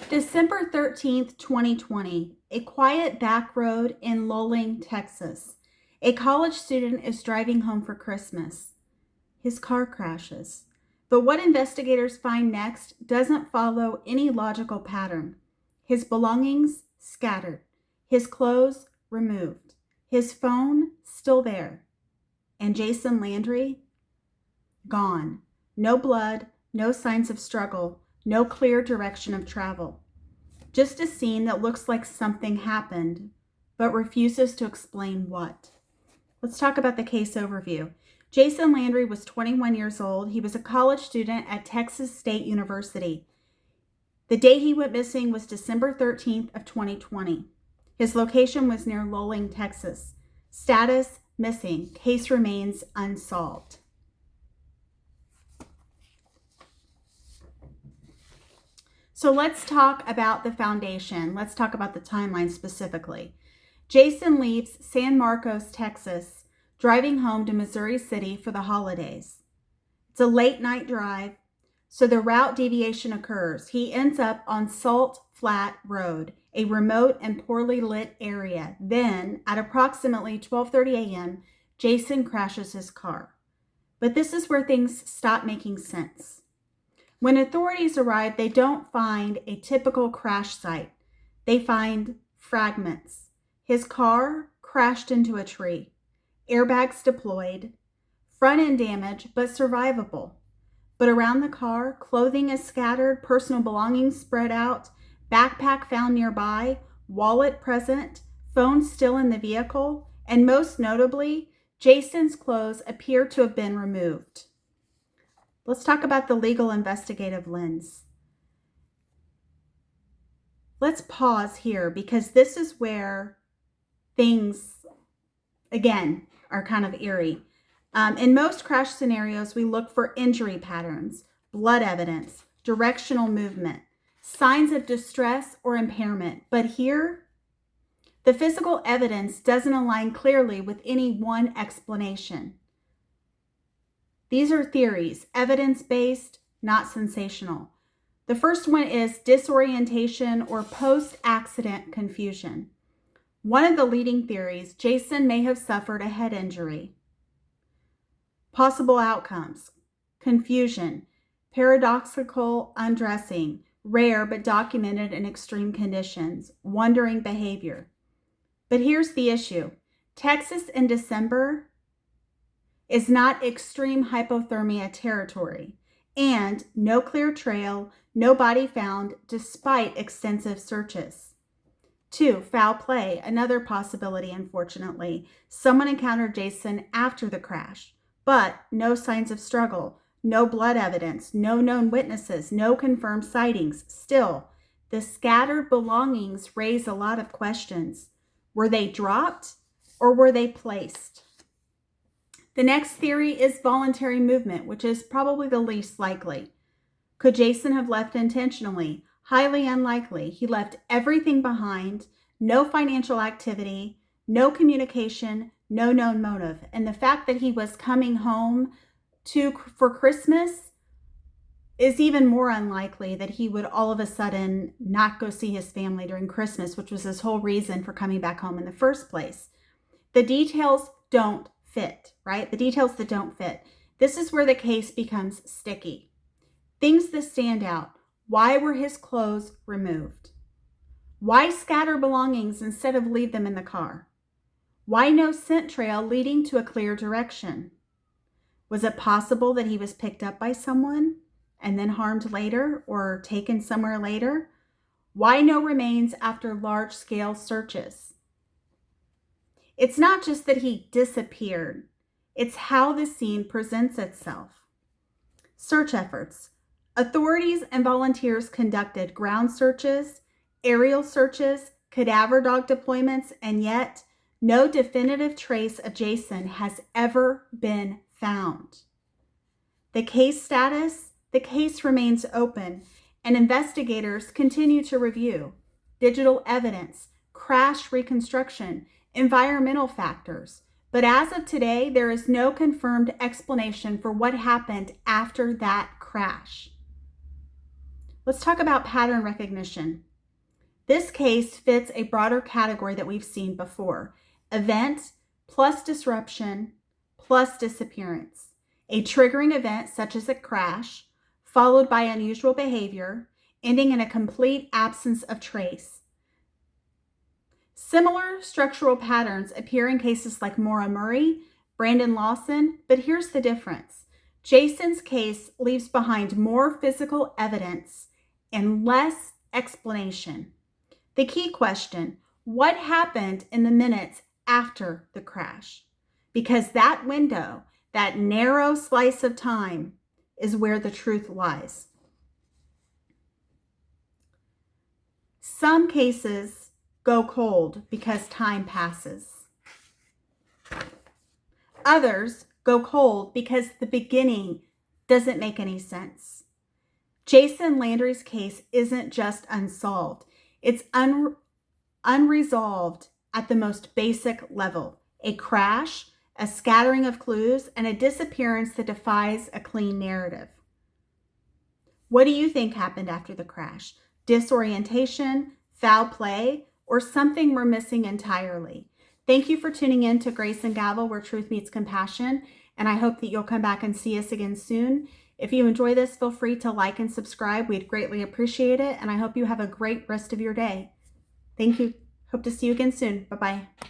December 13th, 2020, a quiet back road in Luling, Texas. A college student is driving home for Christmas. His car crashes. But what investigators find next doesn't follow any logical pattern. His belongings scattered. His clothes removed. His phone still there. And Jason Landry? Gone. No blood, no signs of struggle, no clear direction of travel. Just a scene that looks like something happened, but refuses to explain what. Let's talk about the case overview. Jason Landry was 21 years old. He was a college student at Texas State University. The day he went missing was December 13th of 2020. His location was near Luling, Texas. Status: missing. Case remains unsolved. So let's talk about the foundation. Let's talk about the timeline specifically. Jason leaves San Marcos, Texas, driving home to Missouri City for the holidays. It's a late night drive, so the route deviation occurs. He ends up on Salt Flat Road, a remote and poorly lit area. Then, at approximately 12:30 a.m., Jason crashes his car. But this is where things stop making sense. When authorities arrive, they don't find a typical crash site. They find fragments. His car crashed into a tree. Airbags deployed. Front end damage, but survivable. But around the car, clothing is scattered, personal belongings spread out, backpack found nearby, wallet present, phone still in the vehicle, and most notably, Jason's clothes appear to have been removed. Let's talk about the legal investigative lens. Let's pause here because this is where things, again, are kind of eerie. In most crash scenarios, we look for injury patterns, blood evidence, directional movement, signs of distress or impairment. But here, the physical evidence doesn't align clearly with any one explanation. These are theories, evidence-based, not sensational. The first one is disorientation or post-accident confusion. One of the leading theories, Jason may have suffered a head injury. Possible outcomes: confusion, paradoxical undressing, rare but documented in extreme conditions, wandering behavior. But here's the issue. Texas in December is not extreme hypothermia territory, and no clear trail, no body found despite extensive searches. 2, foul play, another possibility, unfortunately. Someone encountered Jason after the crash, but no signs of struggle, no blood evidence, no known witnesses, no confirmed sightings. Still, the scattered belongings raise a lot of questions. Were they dropped or were they placed? The next theory is voluntary movement, which is probably the least likely. Could Jason have left intentionally? Highly unlikely. He left everything behind, no financial activity, no communication, no known motive. And the fact that he was coming home for Christmas is even more unlikely that he would all of a sudden not go see his family during Christmas, which was his whole reason for coming back home in the first place. The details don't fit, right? The details that don't fit. This is where the case becomes sticky. Things that stand out. Why were his clothes removed? Why scatter belongings instead of leave them in the car? Why no scent trail leading to a clear direction? Was it possible that he was picked up by someone and then harmed later or taken somewhere later? Why no remains after large-scale searches? It's not just that he disappeared, it's how the scene presents itself. Search efforts. Authorities and volunteers conducted ground searches, aerial searches, cadaver dog deployments, and yet no definitive trace of Jason has ever been found. The case status: the case remains open, and investigators continue to review digital evidence, crash reconstruction, environmental factors. But as of today, there is no confirmed explanation for what happened after that crash. Let's talk about pattern recognition. This case fits a broader category that we've seen before. Event plus disruption plus disappearance. A triggering event such as a crash, followed by unusual behavior, ending in a complete absence of trace. Similar structural patterns appear in cases like Maura Murray, Brandon Lawson, but here's the difference. Jason's case leaves behind more physical evidence and less explanation. The key question, what happened in the minutes after the crash? Because that window, that narrow slice of time, is where the truth lies. Some cases go cold because time passes. Others go cold because the beginning doesn't make any sense. Jason Landry's case isn't just unsolved. It's unresolved at the most basic level. A crash, a scattering of clues, and a disappearance that defies a clean narrative. What do you think happened after the crash? Disorientation, foul play, or something we're missing entirely? Thank you for tuning in to Grace and Gavel, where truth meets compassion, and I hope that you'll come back and see us again soon. If you enjoy this, feel free to like and subscribe. We'd greatly appreciate it, and I hope you have a great rest of your day. Thank you. Hope to see you again soon. Bye-bye.